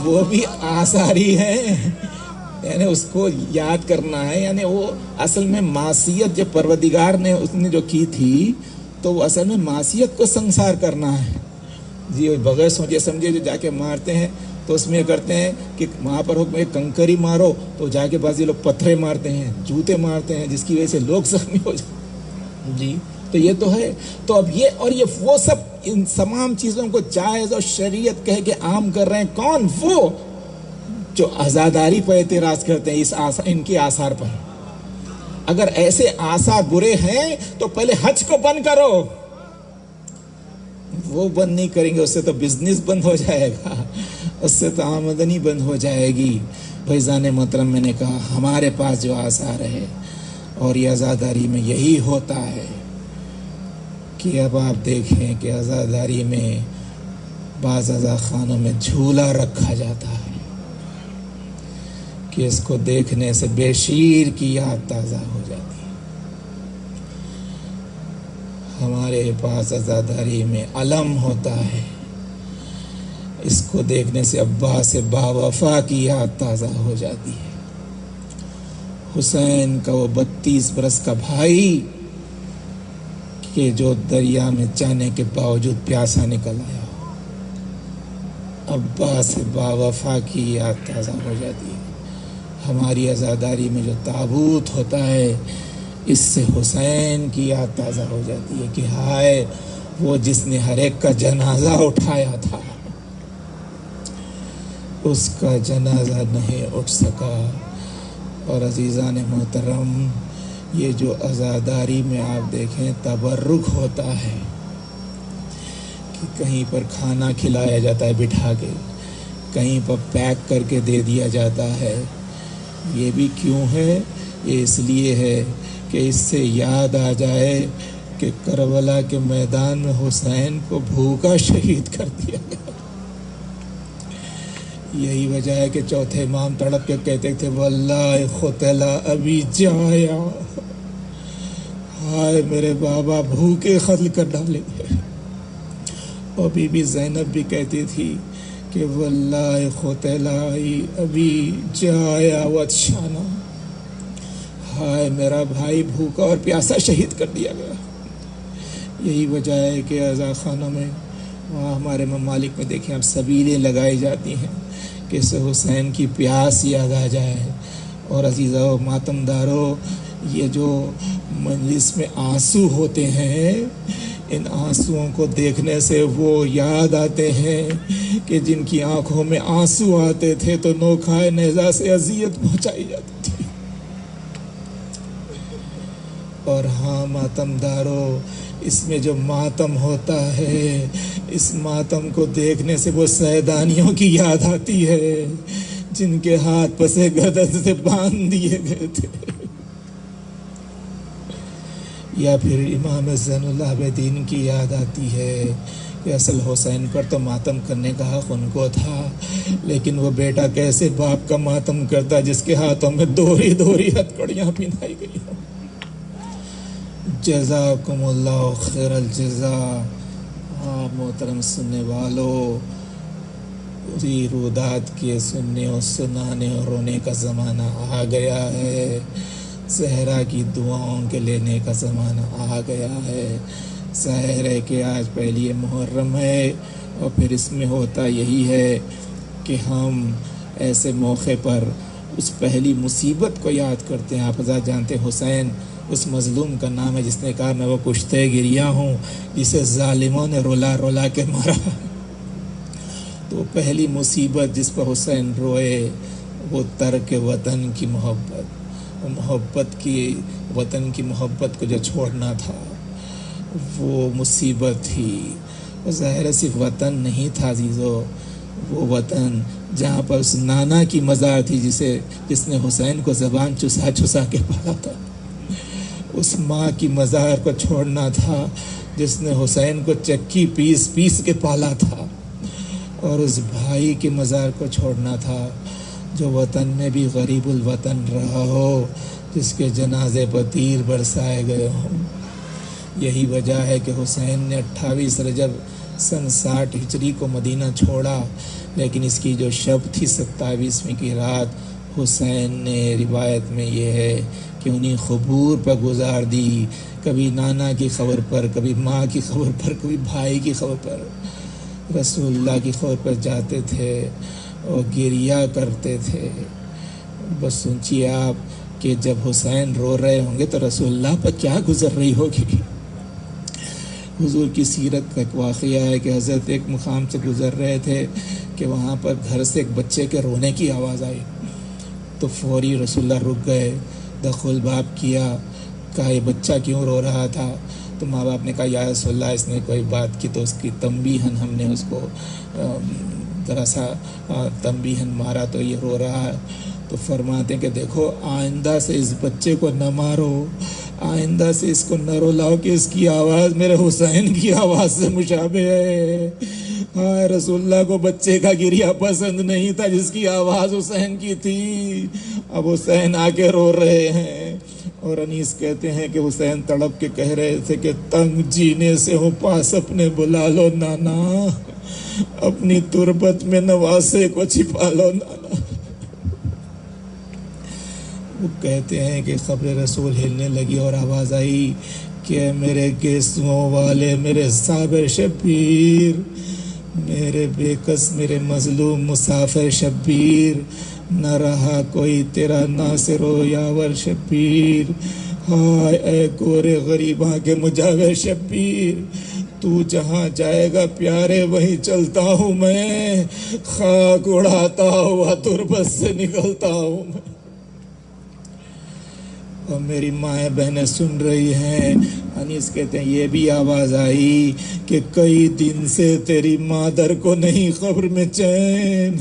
وہ بھی آثار ہی ہے، یعنی اس کو یاد کرنا ہے۔ یعنی وہ اصل میں معصیت جو پروردگار نے اس نے جو کی تھی تو وہ اصل میں معصیت کو سنسار کرنا ہے جی۔ بغیر سوچے سمجھے جو جا کے مارتے ہیں تو اس میں کرتے ہیں کہ وہاں پر حکم ہے کنکری مارو، تو جا کے بعض لوگ پتھرے مارتے ہیں، جوتے مارتے ہیں، جس کی وجہ سے لوگ زخمی ہو جاتے جی۔ تو یہ تو ہے، تو اب یہ اور یہ وہ سب ان تمام چیزوں کو جائز اور شریعت کہہ کے عام کر رہے ہیں کون؟ وہ جو عزاداری پر اعتراض کرتے ہیں ان کے آثار پر۔ اگر ایسے آثار برے ہیں تو پہلے حج کو بند کرو، وہ بند نہیں کریں گے اس سے تو بزنس بند ہو جائے گا، اس سے تو آمدنی بند ہو جائے گی۔ بھائیزان محترم، میں نے کہا ہمارے پاس جو آثار ہے اور یہ عزاداری میں یہی ہوتا ہے کہ اب آپ دیکھیں کہ عزاداری میں بعض عزاخانوں میں جھولا رکھا جاتا ہے کہ اس کو دیکھنے سے بے شیر کی یاد تازہ ہو جاتی ہے۔ ہمارے پاس عزاداری میں علم ہوتا ہے، اس کو دیکھنے سے عباس با وفا کی یاد تازہ ہو جاتی ہے۔ حسین کا وہ 32 برس کا بھائی کہ جو دریا میں جانے کے باوجود پیاسا نکل آیا، عباس با وفا کی یاد تازہ ہو جاتی ہے۔ ہماری عزاداری میں جو تابوت ہوتا ہے، اس سے حسین کی یاد تازہ ہو جاتی ہے کہ ہائے وہ جس نے ہر ایک کا جنازہ اٹھایا تھا، اس کا جنازہ نہیں اٹھ سکا۔ اور عزیزان محترم، یہ جو عزاداری میں آپ دیکھیں تبرک ہوتا ہے کہ کہیں پر کھانا کھلایا جاتا ہے بٹھا کے، کہیں پر پیک کر کے دے دیا جاتا ہے، یہ بھی کیوں ہے؟ یہ اس لیے ہے کہ اس سے یاد آ جائے کہ کربلا کے میدان میں حسین کو بھوکا شہید کر دیا گیا۔ یہی وجہ ہے کہ چوتھے امام تڑپ کے کہتے تھے واللہ قتل ابی جایا، ہائے میرے بابا بھوکے قتل کر ڈالے گئے۔ اور بی بی زینب بھی کہتی تھی کہ واللہ قتل ابی جایا واتشانا، ہائے میرا بھائی بھوکا اور پیاسا شہید کر دیا گیا۔ یہی وجہ ہے کہ عزا خانوں میں وہاں ہمارے ممالک میں دیکھیں اب سبیلیں لگائی جاتی ہیں کہ اس سے حسین کی پیاس یاد آ جائے۔ اور عزیزہ و ماتم دارو، یہ جو مجلس میں آنسو ہوتے ہیں، ان آنسوؤں کو دیکھنے سے وہ یاد آتے ہیں کہ جن کی آنکھوں میں آنسو آتے تھے تو نوکھائے نیزہ سے اذیت پہنچائی جاتی تھی۔ اور ہاں ماتم دارو، اس میں جو ماتم ہوتا ہے، اس ماتم کو دیکھنے سے وہ سیدانیوں کی یاد آتی ہے جن کے ہاتھ پسے گردن سے باندھ دیے گئے تھے، یا پھر امام زین العابدین کی یاد آتی ہے کہ اصل حسین پر تو ماتم کرنے کا حق ان کو تھا، لیکن وہ بیٹا کیسے باپ کا ماتم کرتا جس کے ہاتھوں میں دوہری دوہری ہتھکڑیاں پہنائی گئی ہوں۔ جزاکم اللہ خیر الجزا۔ محترم سننے والو، اسی رودات کے سننے اور سنانے اور رونے کا زمانہ آ گیا ہے، زہرا کی دعاؤں کے لینے کا زمانہ آ گیا ہے۔ ظاہر ہے کہ آج پہلی محرم ہے اور پھر اس میں ہوتا یہی ہے کہ ہم ایسے موقع پر اس پہلی مصیبت کو یاد کرتے ہیں۔ آپ حضرات جانتے ہیں حسین اس مظلوم کا نام ہے جس نے کہا میں وہ کشتے گریا ہوں جسے ظالموں نے رولا رولا کے مارا۔ تو پہلی مصیبت جس پر حسین روئے وہ ترک وطن کی محبت، محبت کی، وطن کی محبت کو جو چھوڑنا تھا وہ مصیبت تھی۔ اور ظاہر صرف وطن نہیں تھا عزیزو، وہ وطن جہاں پر اس نانا کی مزار تھی جس نے حسین کو زبان چسا چسا کے پالا تھا، اس ماں کی مزار کو چھوڑنا تھا جس نے حسین کو چکی پیس پیس کے پالا تھا، اور اس بھائی کی مزار کو چھوڑنا تھا جو وطن میں بھی غریب الوطن رہا ہو، جس کے جنازے پر تیر برسائے گئے ہوں۔ یہی وجہ ہے کہ حسین نے 28 رجب سن 60 ہجری کو مدینہ چھوڑا، لیکن اس کی جو شب تھی 27ویں کی رات حسین نے روایت میں یہ ہے کہ انہیں قبور پر گزار دی، کبھی نانا کی خبر پر، کبھی ماں کی خبر پر، کبھی بھائی کی خبر پر، رسول اللہ کی خبر پر جاتے تھے اور گریا کرتے تھے۔ بس سوچیے آپ کہ جب حسین رو رہے ہوں گے تو رسول اللہ پر کیا گزر رہی ہوگی۔ حضور کی سیرت کا ایک واقعہ ہے کہ حضرت ایک مقام سے گزر رہے تھے کہ وہاں پر گھر سے ایک بچے کے رونے کی آواز آئی، تو فوری رسول اللہ رک گئے، دخل باب کیا، کہا یہ بچہ کیوں رو رہا تھا؟ تو ماں باپ نے کہا یا رسول اللہ اس نے کوئی بات کی، تو اس کی تنبیہن ہم نے اس کو ذرا سا تنبیہن مارا تو یہ رو رہا ہے۔ تو فرماتے ہیں کہ دیکھو آئندہ سے اس بچے کو نہ مارو، آئندہ سے اس کو نہ رلاؤ کہ اس کی آواز میرے حسین کی آواز سے مشابہ ہے۔ ہاں رسول اللہ کو بچے کا گریا پسند نہیں تھا جس کی آواز حسین کی تھی، اب حسین آ کے رو رہے ہیں اور انیس کہتے ہیں کہ حسین تڑپ کے کہہ رہے تھے کہ تنگ جینے سے ہوں پاس اپنے بلا لو نانا، اپنی تربت میں نواسے کو چھپا لو نانا۔ وہ کہتے ہیں کہ قبر رسول ہلنے لگی اور آواز آئی کہ میرے گیسوؤں والے، میرے صابر شبیر، میرے بے کس، میرے مظلوم مسافر شبیر، نہ رہا کوئی تیرا ناصر و یاور شبیر، ہائے اے گورے غریباں کے مجاور شبیر، تو جہاں جائے گا پیارے وہیں چلتا ہوں میں، خاک اڑاتا ہوا تربت سے نکلتا ہوں میں۔ اور میری مائیں بہنیں سن رہی ہیں۔ انیس کہتے ہیں یہ بھی آواز آئی کہ کئی دن سے تیری مادر کو نہیں قبر میں چین،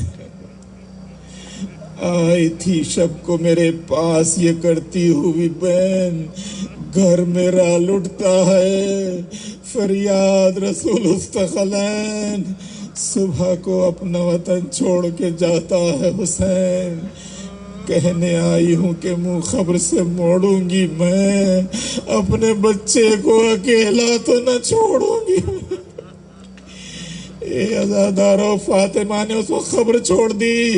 آئی تھی شب کو میرے پاس یہ کرتی ہوئی بہن، گھر میرا لٹتا ہے فریاد رسول استقلین، صبح کو اپنا وطن چھوڑ کے جاتا ہے حسین، کہنے آئی ہوں کہ منہ خبر سے موڑوں گی میں، اپنے بچے کو اکیلا تو نہ چھوڑوں گی۔ اے عزادارو، فاطمہ نے اس کو خبر چھوڑ دی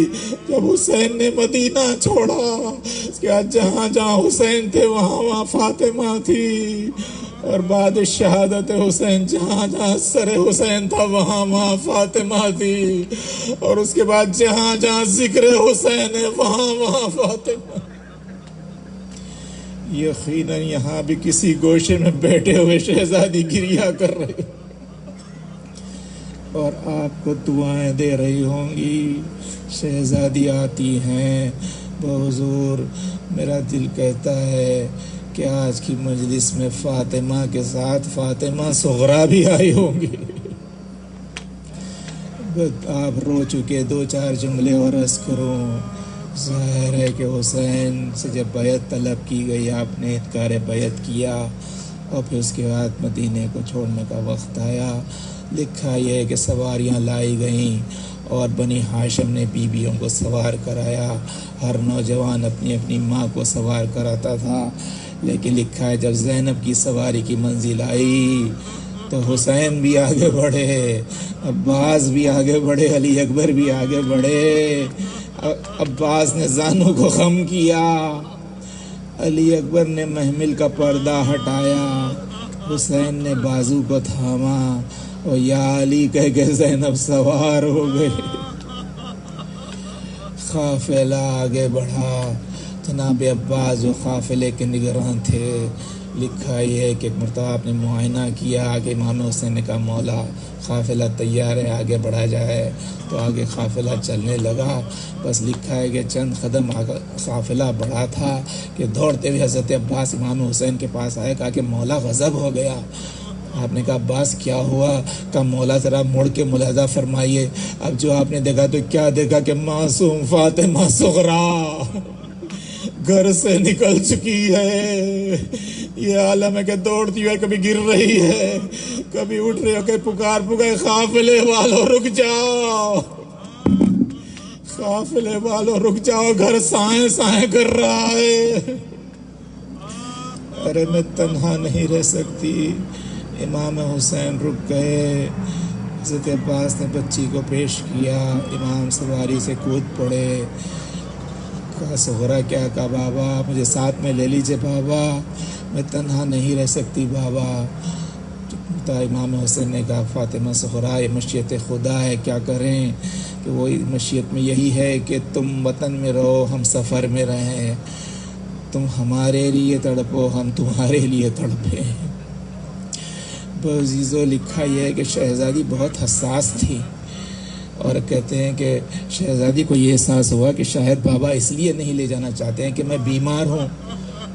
جب حسین نے مدینہ چھوڑا کہ جہاں جہاں حسین تھے وہاں وہاں فاطمہ تھی، اور بعد شہادت حسین جہاں جہاں سر حسین تھا وہاں وہاں فاطمہ تھی، اور اس کے بعد جہاں جہاں ذکر حسین ہے وہاں وہاں فاطمہ۔ یقیناً یہاں بھی کسی گوشے میں بیٹھے ہوئے شہزادی گریہ کر رہے اور آپ کو دعائیں دے رہی ہوں گی۔ شہزادی آتی ہیں بحضور، میرا دل کہتا ہے کہ آج کی مجلس میں فاطمہ کے ساتھ فاطمہ صغرا بھی آئی ہوں گی۔ آپ رو چکے، دو چار جملے اور عرض کروں۔ ظاہر ہے کہ حسین سے جب بیعت طلب کی گئی، آپ نے انکار بیعت کیا، اور پھر اس کے بعد مدینے کو چھوڑنے کا وقت آیا۔ لکھا یہ ہے کہ سواریاں لائی گئیں اور بنی ہاشم نے بیویوں کو سوار کرایا، ہر نوجوان اپنی اپنی ماں کو سوار کراتا تھا، لیکن لکھا ہے جب زینب کی سواری کی منزل آئی تو حسین بھی آگے بڑھے، عباس بھی آگے بڑھے، علی اکبر بھی آگے بڑھے۔ عباس نے زانوں کو خم کیا، علی اکبر نے محمل کا پردہ ہٹایا، حسین نے بازو کو تھاما اور یا علی کہہ کے زینب سوار ہو گئی۔ قافلہ آگے بڑھا، جناب عباس جو قافلے کے نگراں تھے، لکھا یہ ہے کہ ایک مرتبہ آپ نے معائنہ کیا کہ امام حسین نے کہا مولا قافلہ تیار ہے، آگے بڑھا جائے، تو آگے قافلہ چلنے لگا۔ بس لکھا ہے کہ چند قدم قافلہ بڑھا تھا کہ دوڑتے ہوئے حضرت عباس امام حسین کے پاس آئے، کہا کہ مولا غضب ہو گیا۔ آپ نے کہا عباس کیا ہوا؟ کہا مولا ذرا مڑ کے ملاحظہ فرمائیے۔ اب جو آپ نے دیکھا تو کیا دیکھا کہ معصوم فاطمہ صغرا گھر سے نکل چکی ہے۔ یہ عالم ہے کہ دوڑتی ہوئے کبھی گر رہی ہے، کبھی اٹھ رہی ہو کہ پکار قافلے والوں رک جاؤ، قافلے والوں رک جاؤ، گھر سائیں سائیں کر رہا ہے۔ ارے میں تنہا نہیں رہ سکتی۔ امام حسین رک گئے، حضرت عباس نے بچی کو پیش کیا، امام سواری سے کود پڑے۔ کہا صغرا کیا؟ کہا بابا مجھے ساتھ میں لے لیجئے بابا، میں تنہا نہیں رہ سکتی بابا۔ تو امام حسین نے کہا فاطمہ صغرا یہ مشیت خدا ہے، کیا کریں؟ کہ وہ مشیت میں یہی ہے کہ تم وطن میں رہو، ہم سفر میں رہیں، تم ہمارے لیے تڑپو، ہم تمہارے لیے تڑپیں۔ عزیزو لکھا یہ ہے کہ شہزادی بہت حساس تھی، اور کہتے ہیں کہ شہزادی کو یہ احساس ہوا کہ شاید بابا اس لیے نہیں لے جانا چاہتے ہیں کہ میں بیمار ہوں،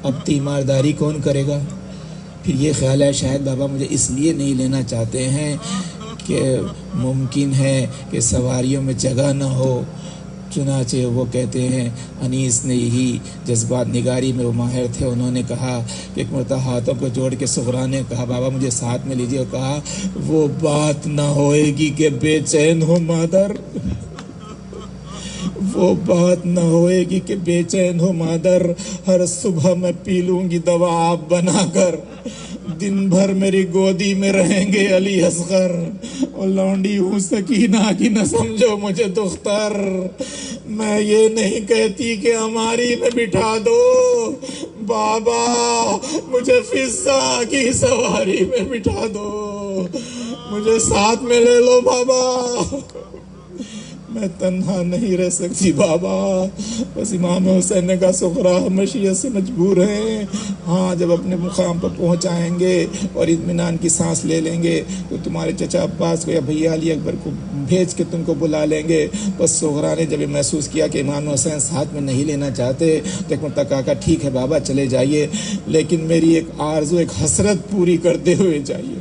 اب تیمارداری کون کرے گا؟ پھر یہ خیال ہے شاید بابا مجھے اس لیے نہیں لینا چاہتے ہیں کہ ممکن ہے کہ سواریوں میں جگہ نہ ہو۔ چنانچہ وہ کہتے ہیں انیس نے یہی جذبات نگاری میں وہ ماہر تھے، انہوں نے کہا کہ ایک مرتبہ ہاتھوں کو جوڑ کے صغرا نے کہا بابا مجھے ساتھ میں لیجیے، اور کہا وہ بات نہ ہوئے گی کہ بے چین ہو مادر، وہ بات نہ ہوئے گی کہ بے چین ہو مادر، ہر صبح میں پی لوں گی دوا آپ بنا کر، دن بھر میری گودی میں رہیں گے علی اصغر، اور لونڈی ہوں سکینہ کی نہ سمجھو مجھے دختر، میں یہ نہیں کہتی کہ ہماری میں بٹھا دو، بابا مجھے فضا کی سواری میں بٹھا دو، مجھے ساتھ میں لے لو بابا، میں تنہا نہیں رہ سکتی بابا۔ بس امام حسین نے کہا سغرا مشیت سے مجبور ہیں، ہاں جب اپنے مقام پر پہنچ آئیں گے اور اطمینان کی سانس لے لیں گے تو تمہارے چچا عباس کو یا بھیا علی اکبر کو بھیج کے تم کو بلا لیں گے۔ بس سغرا نے جب یہ محسوس کیا کہ امام حسین ساتھ میں نہیں لینا چاہتے تو ایک مرتبہ کہا ٹھیک ہے بابا چلے جائیے، لیکن میری ایک آرزو، ایک حسرت پوری کرتے ہوئے جائیے۔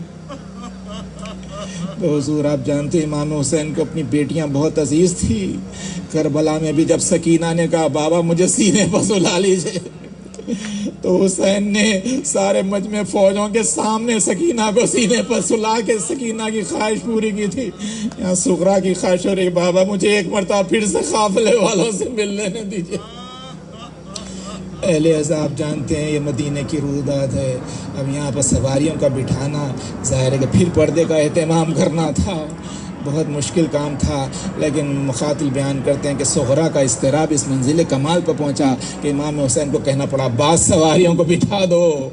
تو حضور آپ جانتے ہیں امام حسین کو اپنی بیٹیاں بہت عزیز تھی، کربلا میں بھی جب سکینہ نے کہا بابا مجھے سینے پر سلا لیجئے تو حسین نے سارے مجمع فوجوں کے سامنے سکینہ کو سینے پر سلا کے سکینہ کی خواہش پوری کی تھی۔ یہاں سغرا کی خواہش ہو رہی بابا مجھے ایک مرتبہ پھر سے قافلے والوں سے مل لینے دیجئے۔ اہل عذاب جانتے ہیں یہ مدینے کی رودات ہے، اب یہاں پر سواریوں کا بٹھانا ظاہر ہے کہ پھر پردے کا اہتمام کرنا تھا، بہت مشکل کام تھا، لیکن مخاطل بیان کرتے ہیں کہ سغرا کا اضطراب اس منزل کمال پر پہنچا کہ امام حسین کو کہنا پڑا بعض سواریوں کو بٹھا دو۔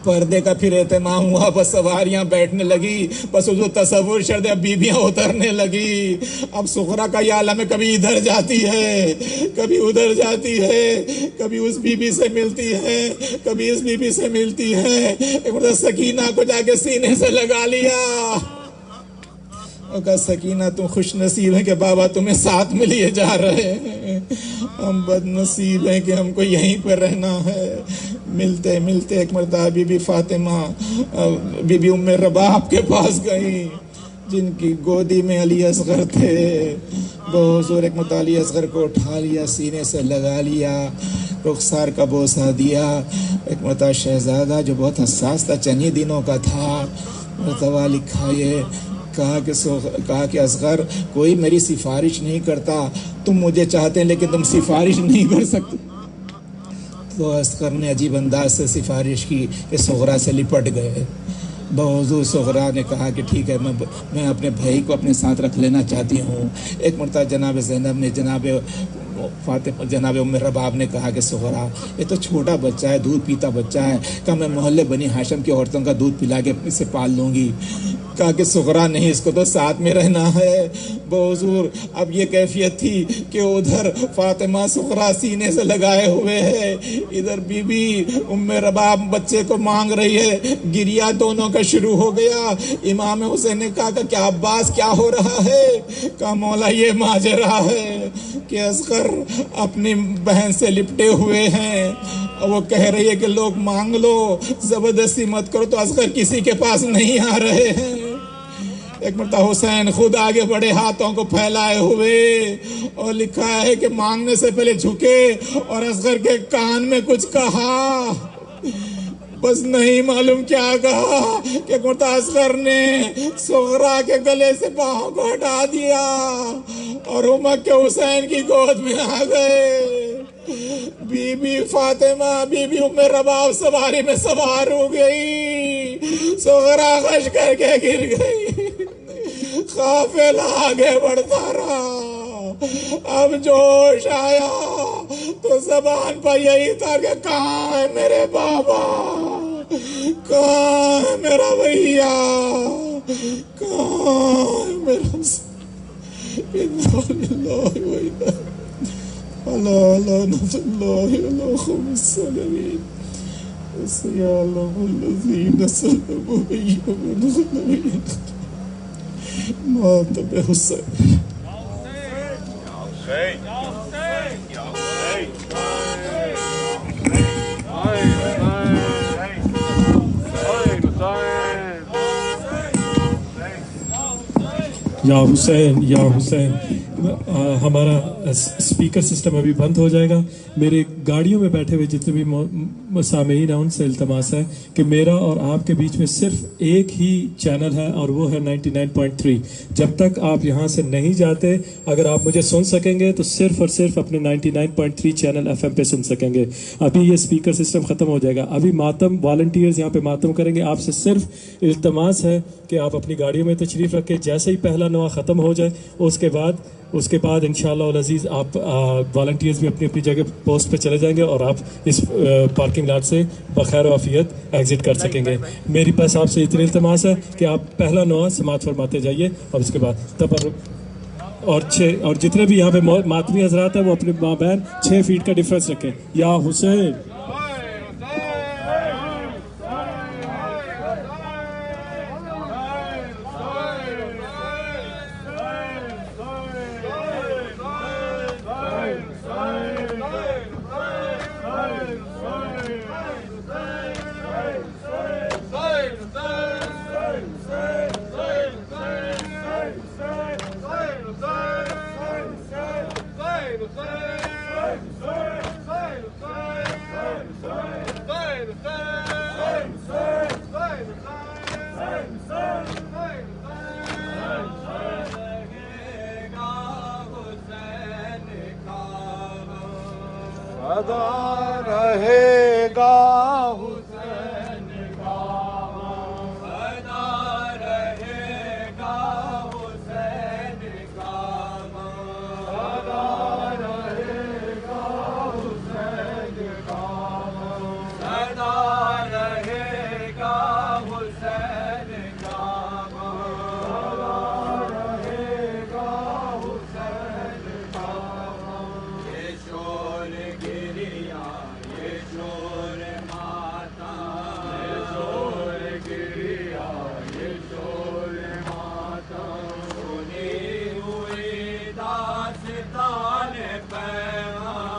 پردے کا پھر اہتمام ہوا، بس سواریاں بیٹھنے لگی، بس جو تصور شرد اب بیبیاں اترنے لگی۔ اب سغرا کا یہ عالم ہے کبھی ادھر جاتی ہے کبھی ادھر جاتی ہے، کبھی اس بی بی سے ملتی ہے کبھی اس بی بی سے ملتی ہے، ایک مرتبہ سکینہ کو جا کے سینے سے لگا لیا اور کہا سکینہ تم خوش نصیب ہیں کہ بابا تمہیں ساتھ میں لیے جا رہے ہیں، ہم بد نصیب ہیں کہ ہم کو یہیں پہ رہنا ہے۔ ملتے ملتے ایک مرتبہ بی بی فاطمہ بی بی ام رباب کے پاس گئیں جن کی گودی میں علی اصغر تھے۔ بحضور ایک مرتبہ علی اصغر کو اٹھا لیا، سینے سے لگا لیا، رخسار کا بوسہ دیا۔ ایک مرتبہ شہزادہ جو بہت حساس تھا، چند دنوں کا تھا، مرتبہ لکھا یہ کہا کہ اصغر کوئی میری سفارش نہیں کرتا، تم مجھے چاہتے ہیں لیکن تم سفارش نہیں کر سکتے۔ تو اصغر نے عجیب انداز سے سفارش کی کہ سغرا سے لپٹ گئے۔ بحضور سغرا نے کہا کہ ٹھیک ہے میں اپنے بھائی کو اپنے ساتھ رکھ لینا چاہتی ہوں۔ ایک مرتبہ جناب زینب نے جناب فاطمہ جناب ام رباب نے کہا کہ سغرا یہ تو چھوٹا بچہ ہے، دودھ پیتا بچہ ہے، کہ میں محلے بنی ہاشم کی عورتوں کا دودھ پلا کے اسے پال لوں گی۔ کہا کہ سغرا نہیں، اس کو تو ساتھ میں رہنا ہے۔ بحضور اب یہ کیفیت تھی کہ ادھر فاطمہ سغرا سینے سے لگائے ہوئے ہے، ادھر بی بی ام رباب بچے کو مانگ رہی ہے، گریا دونوں کا شروع ہو گیا۔ امام حسین نے کہا کہ کیا عباس کیا ہو رہا ہے؟ کہا مولا یہ ماجرا ہے کہ اصغر اپنی بہن سے لپٹے ہوئے ہیں اور وہ کہہ رہی ہے کہ لوگ مانگ لو، زبردستی مت کرو، تو اصغر کسی کے پاس نہیں آ رہے ہیں۔ ایک مرتبہ حسین خود آگے بڑے ہاتھوں کو پھیلائے ہوئے اور لکھا ہے کہ مانگنے سے پہلے جھکے اور اصغر کے کان میں کچھ کہا، بس نہیں معلوم کیا کہا کہ مرتضی اصغر نے سغرا کے گلے سے باہوں کو ہٹا دیا اور امک کے حسین کی گود میں آ گئے۔ بی بی فاطمہ بی بی ام رباب سواری میں سوار ہو گئی، سغرا خش کر کے گر گئی، قافلہ آگے بڑھتا رہا۔ اب جوش آیا تو زبان پر یہی تھا کہ کہاں ہے میرے بابا، کہاں ہے میرا بھیا، کہاں ہے میرا اللہ نبی اللہ خمس صلوین سیالم الذین صلبوا بیہم النبی ماتب حسین۔ یا حسین یا حسین ہمارا اسپیکر سسٹم ابھی بند ہو جائے گا. میرے گاڑیوں میں بیٹھے ہوئے جتنے بھی سامعین ہیں ان سے التماس ہے کہ میرا اور آپ کے بیچ میں صرف ایک ہی چینل ہے اور وہ ہے 99.3. جب تک آپ یہاں سے نہیں جاتے اگر آپ مجھے سن سکیں گے تو صرف اور صرف اپنے 99.3 چینل FM پہ سن سکیں گے. ابھی یہ اسپیکر سسٹم ختم ہو جائے گا. ابھی ماتم والنٹیئرز یہاں پہ ماتم کریں گے. آپ سے صرف التماس ہے کہ آپ اپنی گاڑیوں میں تشریف رکھیں. جیسے ہی پہلا نوا ختم ہو جائے اس کے بعد انشاءاللہ العزیز آپ والنٹیئرز بھی اپنی اپنی جگہ پوسٹ پہ چلے جائیں گے اور آپ اس پارکنگ لاٹ سے بخیر و عافیت ایگزٹ کر سکیں گے. میری بس آپ سے اتنی التماس ہے کہ آپ پہلا نوا سماعت فرماتے جائیے اور اس کے بعد تبرک اور جتنے بھی یہاں پہ ماتمی حضرات ہیں وہ اپنے ماں بہن 6 فیٹ کا ڈفرنس رکھیں. یا حسین سدا رہے گا حسین کا سدا رہے گا حسین کا سدا رہے گا حسین کا سدا رہے گا حسین کا سدا رہے گا حسین کا. یہ شور گریا یہ شور ماتا یہ شور گریا یہ شور ماتا سنی ہوئی داستان پیغام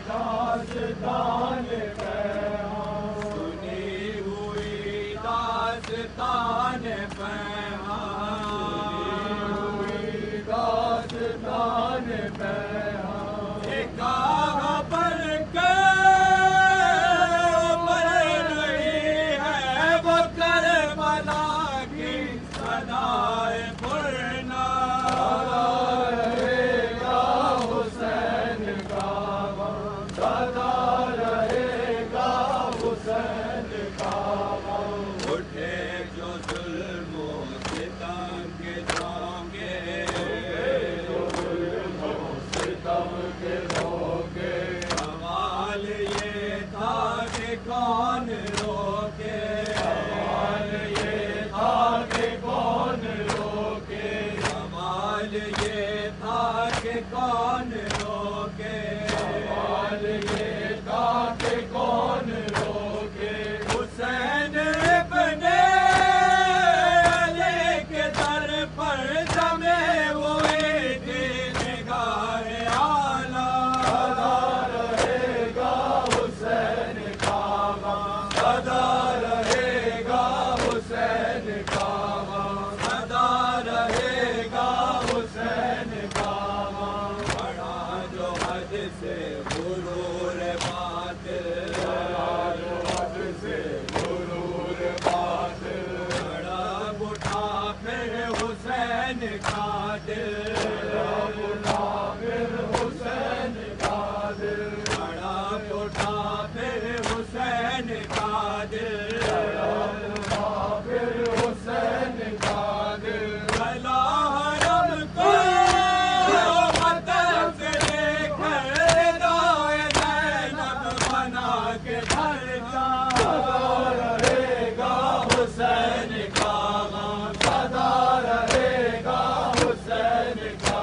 داستان پیغام سنی ہوئی داستان پیغام داستان پیغام ایک آغا پر کے بر رہی ہے وہ کربلا کی صدائے پرنا. سدا رہے گا حسین کا سدا رہے گا حسین کا. اٹھے جو ظلم و ستم کے ڈھونگے سوال یہ تھا کہ کون روکے سوال یہ تھا کہ کون روکے سوال یہ تھا کہ کون روکے سوال یہ تھا کہ کون روکے. حسین ابن علی کے در پر جمے ہوئے تھے نگاہ اعلیٰ. سدا رہے گا حسین کا سدا رہے گا حسین کا سدا رہے گا حسین کا. بڑا جو حد سے غرور باطل بڑا جو حد سے غرور باطل بڑا اٹھا پھر حسین کا دل اٹھا پھر حسین کا دل بڑا اٹھا پھر حسین کا دل اٹھا پھر حسین کا دل. بلا حرم کو مطلب سے لے کر دائے زینب بنا کے گھر جا. سدا رہے گا حسین کا سدا رہے گا حسین کا